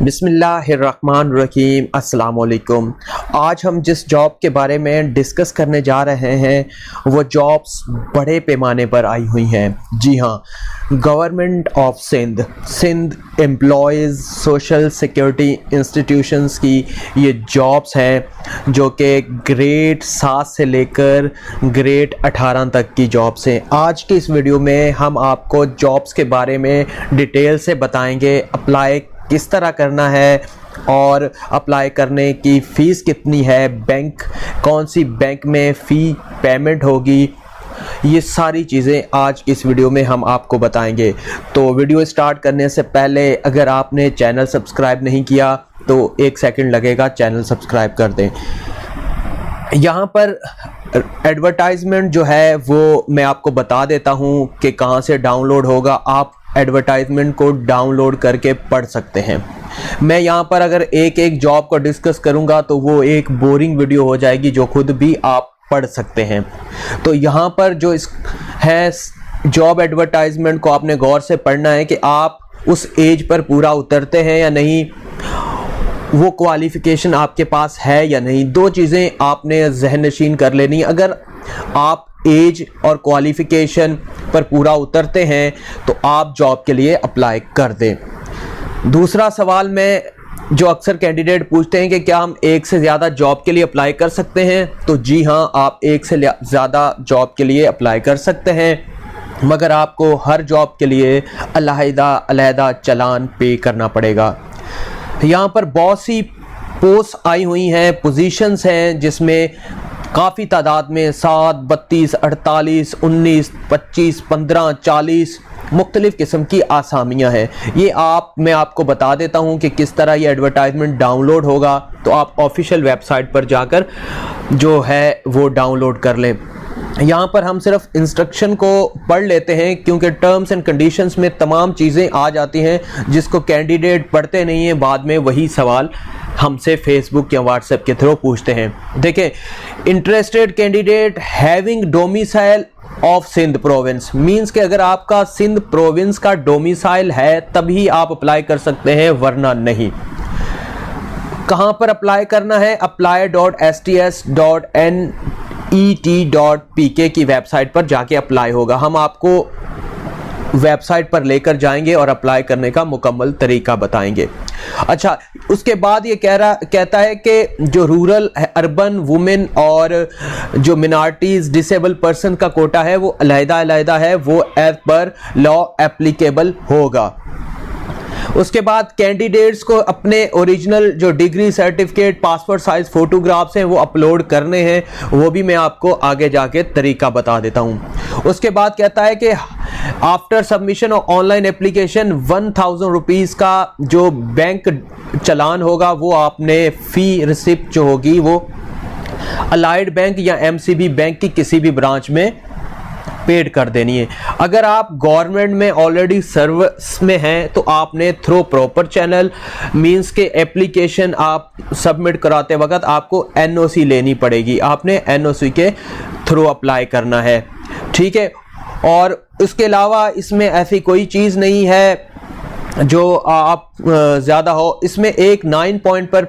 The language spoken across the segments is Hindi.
बिस्मिल्लाहिर्रहमानिर्रहीम अस्सलाम वालेकुम। आज हम जिस जॉब के बारे में डिस्कस करने जा रहे हैं वो जॉब्स बड़े पैमाने पर आई हुई हैं। जी हाँ, government of Sindh employees social security institutions की ये जॉब्स हैं जो कि ग्रेड 7 से लेकर ग्रेड 18 तक की जॉब्स हैं। आज की इस वीडियो में हम आपको जॉब्स के बारे में डिटेल से बताएंगे, अप्लाई किस तरह करना है और अप्लाई करने की फ़ीस कितनी है, बैंक कौन सी बैंक में फ़ी पेमेंट होगी, ये सारी चीज़ें आज इस वीडियो में हम आपको बताएंगे। तो वीडियो स्टार्ट करने से पहले अगर आपने चैनल सब्सक्राइब नहीं किया तो 1 सेकंड लगेगा, चैनल सब्सक्राइब कर दें। यहाँ पर एडवर्टाइजमेंट जो है वो मैं आपको बता देता हूँ कि कहाँ से डाउनलोड होगा। आप एडवर्टाइजमेंट को डाउनलोड करके पढ़ सकते हैं। मैं यहाँ पर अगर एक एक जॉब को डिस्कस करूँगा तो वो एक बोरिंग वीडियो हो जाएगी जो खुद भी आप पढ़ सकते हैं। तो यहाँ पर जो है जॉब एडवर्टाइजमेंट को आपने गौर से पढ़ना है कि आप उस एज पर पूरा उतरते हैं या नहीं, वो क्वालिफ़िकेशन आपके पास है या नहीं। 2 चीज़ें आपने जहन नशीन कर लेनी। अगर आप एज और क्वालिफ़िकेशन पर पूरा उतरते हैं तो आप जॉब के लिए अप्लाई कर दें। दूसरा सवाल में जो अक्सर कैंडिडेट पूछते हैं कि क्या हम एक से ज़्यादा जॉब के लिए अप्लाई कर सकते हैं, तो जी हाँ, आप एक से ज़्यादा जॉब के लिए अप्लाई कर सकते हैं, मगर आपको हर जॉब के लिए अलहदा चालान पे करना पड़ेगा। यहाँ पर बहुत सी पोस्ट आई हुई हैं, पोजीशंस हैं जिसमें काफ़ी तादाद में 7, 32, 48, 19, 25, 15, 40 मुख्तलिफ़ किस्म की आसामियाँ हैं। ये मैं आपको बता देता हूँ कि किस तरह ये एडवर्टाइजमेंट डाउनलोड होगा। तो आप ऑफिशियल वेबसाइट पर जाकर जो है वो डाउनलोड कर लें। यहाँ पर हम सिर्फ इंस्ट्रक्शन को पढ़ लेते हैं क्योंकि टर्म्स एंड कंडीशंस में तमाम चीज़ें आ जाती हैं जिसको कैंडिडेट पढ़ते नहीं हैं, बाद में वही सवाल हमसे फेसबुक या व्हाट्सएप के थ्रू पूछते हैं। देखें, interested candidate having domicile of Sindh province means कि अगर आपका सिंध प्रोविंस का डोमिसाइल है तभी आप अप्लाई कर सकते हैं, वरना नहीं। कहाँ पर अप्लाई करना है? apply.sts.net.pk की वेबसाइट पर जाके अप्लाई होगा। हम आपको वेबसाइट पर लेकर जाएंगे और अप्लाई करने का मुकम्मल तरीका बताएंगे। अच्छा, उसके बाद ये कहता है कि जो रूरल अर्बन वुमेन और जो मिनॉरिटीज़ डिसेबल पर्सन का कोटा है वो अलहदा है, वो एज पर लॉ एप्लीकेबल होगा। उसके बाद कैंडिडेट्स को अपने ओरिजिनल जो degree certificate, passport size photographs हैं वो अपलोड करने हैं, वो भी मैं आपको आगे जाके तरीका बता देता हूँ। उसके बाद कहता है कि after submission of online application 1000 rupees का जो बैंक चालान होगा वो आपने फ़ी रिसिप्ट जो होगी वो अलाइड बैंक या एमसीबी बैंक की किसी भी ब्रांच में पेड कर देनी है। अगर आप गवर्नमेंट में ऑलरेडी सर्विस में हैं तो आपने थ्रू प्रॉपर चैनल मींस के एप्लीकेशन आप सबमिट कराते वक्त आपको एनओसी लेनी पड़ेगी, आपने एनओसी के थ्रू अप्लाई करना है, ठीक है। और इसके अलावा इसमें ऐसी कोई चीज़ नहीं है जो आप ज़्यादा हो। इसमें एक 9 पॉइंट पर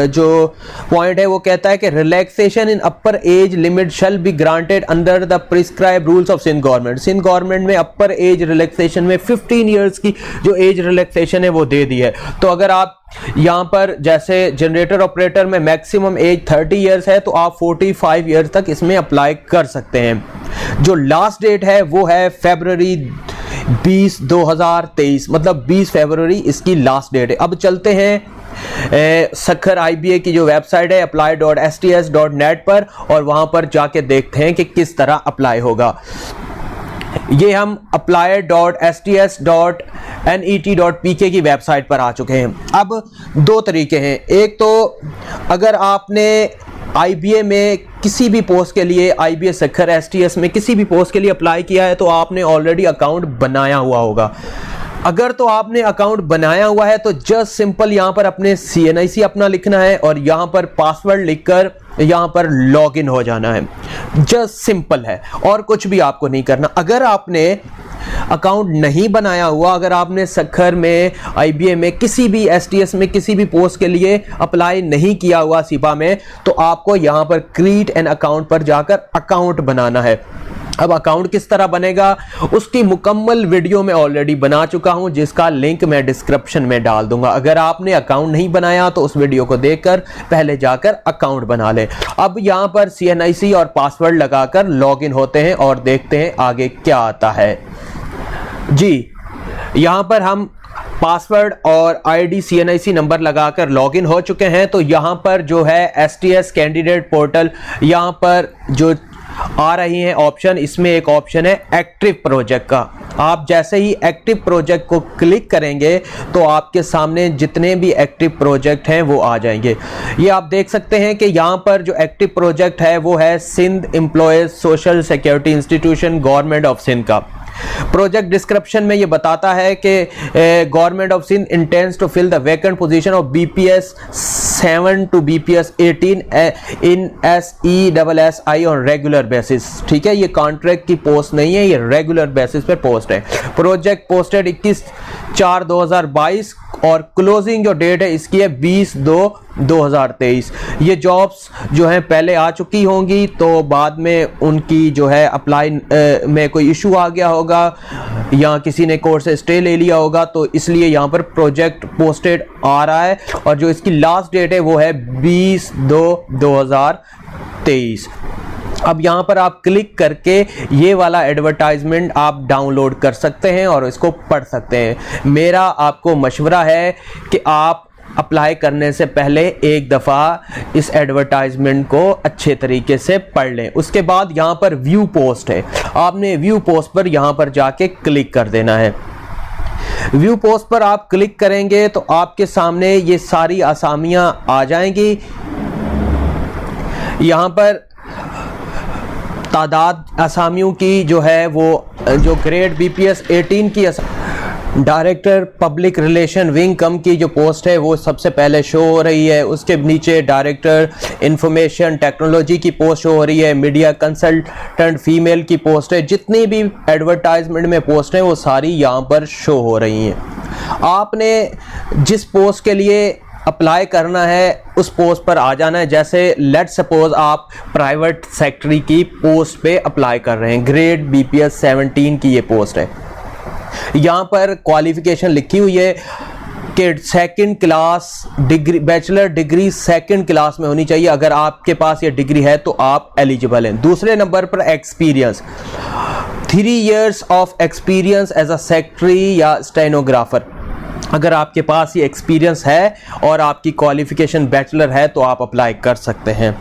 जो पॉइंट है वो कहता है कि relaxation in upper age limit shall be granted under the prescribe rules of Sindh government. Sindh government में अपर एज रिलैक्सेशन में 15 ईयर्स की जो एज रिलैक्सेशन है वो दे दी है। तो अगर आप यहाँ पर जैसे जनरेटर ऑपरेटर में मैक्सिमम एज 30 ईयर्स है तो आप 45 ईयर्स तक इसमें अप्लाई कर सकते हैं। जो लास्ट डेट है वो है फरवरी 20, 2023, मतलब 20 फरवरी इसकी लास्ट डेट है। अब चलते हैं सखर IBA की जो वेबसाइट है apply.sts.net पर और वहां पर जाके देखते हैं कि किस तरह अप्लाई होगा। ये हम apply.sts.net.pk की वेबसाइट पर आ चुके हैं। अब 2 तरीके हैं। एक तो अगर आपने IBA में किसी भी पोस्ट के लिए, IBA सखर STS में किसी भी पोस्ट के लिए अप्लाई किया है तो आपने ऑलरेडी अकाउंट बनाया हुआ होगा। अगर तो आपने अकाउंट बनाया हुआ है तो जस्ट सिंपल यहाँ पर अपने CNIC अपना लिखना है और यहाँ पर पासवर्ड लिखकर यहाँ पर लॉगिन हो जाना है। जस्ट सिंपल है और कुछ भी आपको नहीं करना। अगर आपने अकाउंट नहीं बनाया हुआ, अगर आपने सखर में, IBA में, किसी भी STS में किसी भी पोस्ट के लिए अप्लाई नहीं किया हुआ सिपा में, तो आपको यहां पर क्रिएट एन अकाउंट पर जाकर अकाउंट बनाना है। अब अकाउंट किस तरह बनेगा उसकी मुकम्मल वीडियो में ऑलरेडी बना चुका हूं, जिसका लिंक मैं डिस्क्रिप्शन में डाल दूंगा। अगर आपने अकाउंट नहीं बनाया तो उस वीडियो को देखकर पहले जाकर अकाउंट बना ले। अब यहां पर CNIC और पासवर्ड लगाकर लॉगिन होते हैं और देखते हैं आगे क्या आता है। जी, यहां पर हम पासवर्ड और ID CNIC नंबर लगाकर लॉगिन हो चुके हैं। तो यहां पर जो है STS कैंडिडेट पोर्टल, यहां पर जो आ रही है ऑप्शन, इसमें एक ऑप्शन है एक्टिव प्रोजेक्ट का। आप जैसे ही एक्टिव प्रोजेक्ट को क्लिक करेंगे तो आपके सामने जितने भी एक्टिव प्रोजेक्ट हैं वो आ जाएंगे। ये आप देख सकते हैं कि यहाँ पर जो एक्टिव प्रोजेक्ट है वो है Sindh employees social security institution government of Sindh का। प्रोजेक्ट डिस्क्रिप्शन में ये बताता है कि government of Sindh intends to fill the vacant position of BPS 7 to BPS 18 in SESSI on regular basis. ठीक है, ये कॉन्ट्रैक्ट की पोस्ट नहीं है, ये रेगुलर बेसिस पे पोस्ट है। प्रोजेक्ट पोस्टेड 21/4/2022 और क्लोजिंग जो डेट है इसकी है 20/2/2023। ये जॉब्स जो हैं पहले आ चुकी होंगी, तो बाद में उनकी जो है अप्लाई में कोई इशू आ गया होगा या किसी ने कोर्ट से स्टे ले लिया होगा, तो इसलिए यहाँ पर प्रोजेक्ट पोस्टेड आ रहा है और जो इसकी लास्ट डेट है वो है 20/2/2023। अब यहाँ पर आप क्लिक करके ये वाला एडवर्टाइजमेंट आप डाउनलोड कर सकते हैं और इसको पढ़ सकते हैं। मेरा आपको मशवरा है कि आप अप्लाई करने से पहले एक दफ़ा इस एडवर्टाइजमेंट को अच्छे तरीके से पढ़ लें। उसके बाद यहाँ पर व्यू पोस्ट है, आपने व्यू पोस्ट पर यहाँ पर जाके क्लिक कर देना है। व्यू पोस्ट पर आप क्लिक करेंगे तो आपके सामने ये सारी आसामियां आ जाएंगी। यहाँ पर तादाद आसामियों की जो है वो जो ग्रेड BPS 18 की डायरेक्टर पब्लिक रिलेशन विंग कम की जो पोस्ट है वो सबसे पहले शो हो रही है। उसके नीचे डायरेक्टर इंफॉर्मेशन टेक्नोलॉजी की पोस्ट शो हो रही है। मीडिया कंसल्टेंट फीमेल की पोस्ट है। जितनी भी एडवर्टाइजमेंट में पोस्ट है वो सारी यहाँ पर शो हो रही हैं। आपने जिस पोस्ट के लिए अप्लाई करना है उस पोस्ट पर आ जाना है। जैसे लेट सपोज आप प्राइवेट सेक्रेटरी की पोस्ट पे अप्लाई कर रहे हैं, ग्रेड BPS 17 की ये पोस्ट है। यहाँ पर क्वालिफिकेशन लिखी हुई है कि second class degree, bachelor degree second class में होनी चाहिए। अगर आपके पास ये डिग्री है तो आप एलिजिबल हैं। दूसरे नंबर पर experience, 3 years of experience as a secretary या स्टेनोग्राफर। अगर आपके पास ये एक्सपीरियंस है और आपकी क्वालिफिकेशन बैचलर है तो आप अप्लाई कर सकते हैं।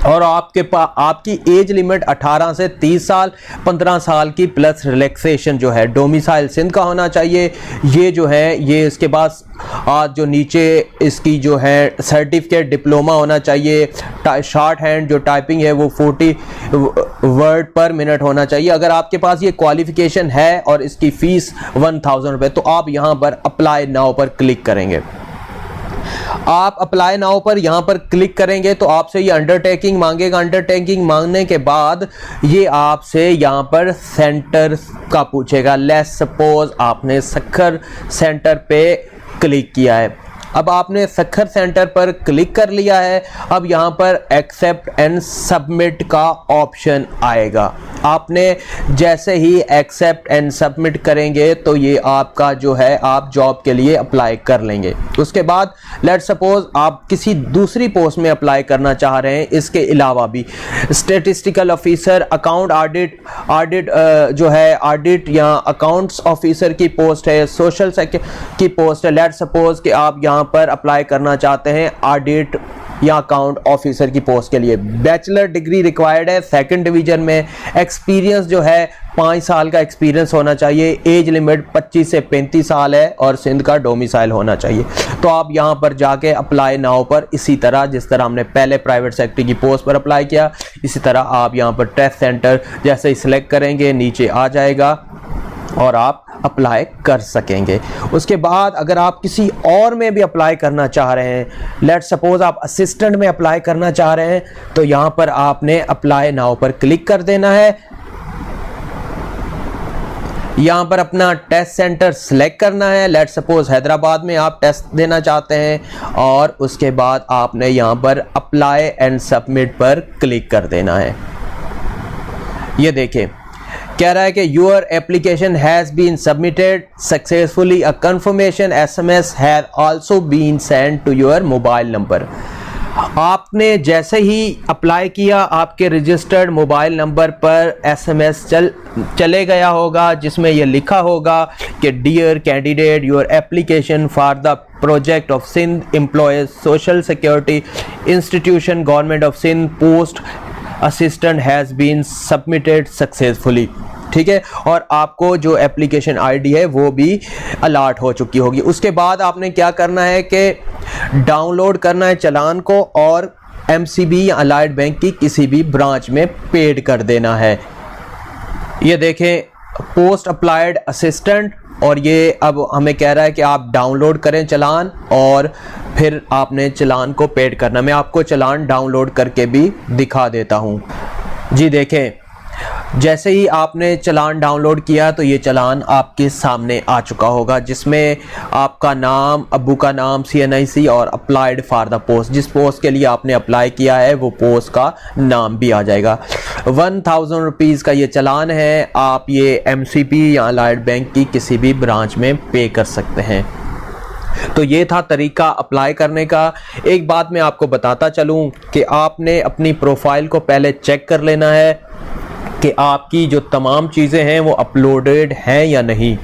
और आपकी एज लिमिट 18 से 30 साल, 15 साल की प्लस रिलैक्सेशन जो है डोमिसाइल सिंध का होना चाहिए। ये जो है ये इसके बाद आज जो नीचे इसकी जो है सर्टिफिकेट डिप्लोमा होना चाहिए। शॉर्ट हैंड जो टाइपिंग है वो 40 वर्ड पर मिनट होना चाहिए। अगर आपके पास ये क्वालिफिकेशन है और इसकी फीस 1000 रुपये, तो आप यहाँ पर अप्लाई नाउ पर क्लिक करेंगे। आप अप्लाई नाउ पर यहां पर क्लिक करेंगे तो आपसे ये अंडरटेकिंग मांगेगा। अंडरटेकिंग मांगने के बाद ये आपसे यहां पर सेंटर का पूछेगा। लेट्स सपोज आपने सखर सेंटर पे क्लिक किया है। अब आपने सखर सेंटर पर क्लिक कर लिया है। अब यहां पर एक्सेप्ट एंड सबमिट का ऑप्शन आएगा। आपने जैसे ही एक्सेप्ट एंड सबमिट करेंगे तो ये आपका जो है आप जॉब के लिए अप्लाई कर लेंगे। उसके बाद लेट सपोज आप किसी दूसरी पोस्ट में अप्लाई करना चाह रहे हैं, इसके अलावा भी स्टैटिस्टिकल ऑफिसर, अकाउंट ऑडिट जो है ऑडिट या अकाउंट्स ऑफिसर की पोस्ट है, सोशल की पोस्ट है। लेट सपोज कि आप यहाँ पर अप्लाई करना चाहते हैं ऑडिट या अकाउंट ऑफिसर की पोस्ट के लिए। बैचलर डिग्री रिक्वायर्ड है सेकंड डिवीजन में। एक्सपीरियंस जो है 5 साल का एक्सपीरियंस होना चाहिए। एज लिमिट 25 से 35 साल है और सिंध का डोमिसाइल होना चाहिए। तो आप यहां पर जाके अप्लाई नाउ पर इसी तरह जिस तरह हमने पहले प्राइवेट सेक्रेटरी की पोस्ट पर अप्लाई किया, इसी तरह आप यहां पर टेस्ट सेंटर जैसे ही सिलेक्ट करेंगे नीचे आ जाएगा और आप अप्लाई कर सकेंगे। उसके बाद अगर आप किसी और में भी अप्लाई करना चाह रहे हैं, लेट सपोज आप असिस्टेंट में अप्लाई करना चाह रहे हैं, तो यहां पर आपने अप्लाई नाउ पर क्लिक कर देना है। यहाँ पर अपना टेस्ट सेंटर सिलेक्ट करना है। लेट सपोज हैदराबाद में आप टेस्ट देना चाहते हैं और उसके बाद आपने यहाँ पर अप्लाई एंड सबमिट पर क्लिक कर देना है। ये देखिए कह रहा है कि your application has been submitted successfully, a confirmation SMS has also been send to your mobile number. आपने जैसे ही अप्लाई किया आपके रजिस्टर्ड मोबाइल नंबर पर SMS चले गया होगा, जिसमें यह लिखा होगा कि dear candidate, your application for the project of Sindh employees social security institution government of Sindh post assistant has been submitted successfully. ठीक है, और आपको जो एप्लीकेशन आईडी है वो भी अलॉट हो चुकी होगी। उसके बाद आपने क्या करना है कि डाउनलोड करना है चालान को और MCB या अलाइड बैंक की किसी भी ब्रांच में पेड कर देना है। ये देखें पोस्ट अप्लाइड असिस्टेंट, और ये अब हमें कह रहा है कि आप डाउनलोड करें चालान और फिर आपने चालान को पेड करना। मैं आपको चालान डाउनलोड करके भी दिखा देता हूँ। जी देखें, जैसे ही आपने चालान डाउनलोड किया तो ये चालान आपके सामने आ चुका होगा, जिसमें आपका नाम, अब्बू का नाम, CNIC और अप्लाइड फॉर द पोस्ट, जिस पोस्ट के लिए आपने अप्लाई किया है वो पोस्ट का नाम भी आ जाएगा। 1000 रुपीज़ का ये चालान है। आप ये MCB या अलाइड बैंक की किसी भी ब्रांच में पे कर सकते हैं। तो ये था तरीका अप्लाई करने का। एक बात मैं आपको बताता चलूँ कि आपने अपनी प्रोफाइल को पहले चेक कर लेना है कि आपकी जो तमाम चीज़ें हैं वो अपलोडेड हैं या नहीं,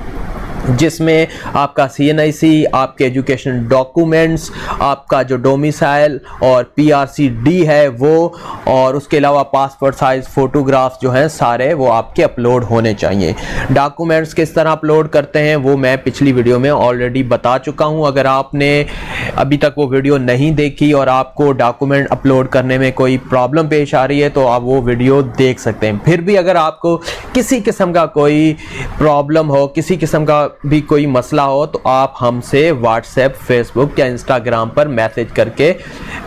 जिसमें आपका CNIC, आपके एजुकेशन डॉक्यूमेंट्स, आपका जो डोमिसाइल और PRCD है वो, और उसके अलावा पासपोर्ट साइज़ फ़ोटोग्राफ्स जो हैं सारे वो आपके अपलोड होने चाहिए। डॉक्यूमेंट्स किस तरह अपलोड करते हैं वो मैं पिछली वीडियो में ऑलरेडी बता चुका हूं। अगर आपने अभी तक वो वीडियो नहीं देखी और आपको डॉक्यूमेंट अपलोड करने में कोई प्रॉब्लम पेश आ रही है तो आप वो वीडियो देख सकते हैं। फिर भी अगर आपको किसी किस्म का कोई प्रॉब्लम हो, किसी किस्म का भी कोई मसला हो, तो आप हमसे व्हाट्सएप, फेसबुक या इंस्टाग्राम पर मैसेज करके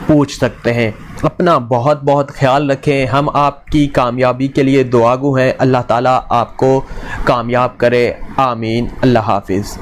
पूछ सकते हैं। अपना बहुत बहुत ख्याल रखें। हम आपकी कामयाबी के लिए दुआगू हैं। अल्लाह ताला आपको कामयाब करे। आमीन। अल्लाह हाफिज़।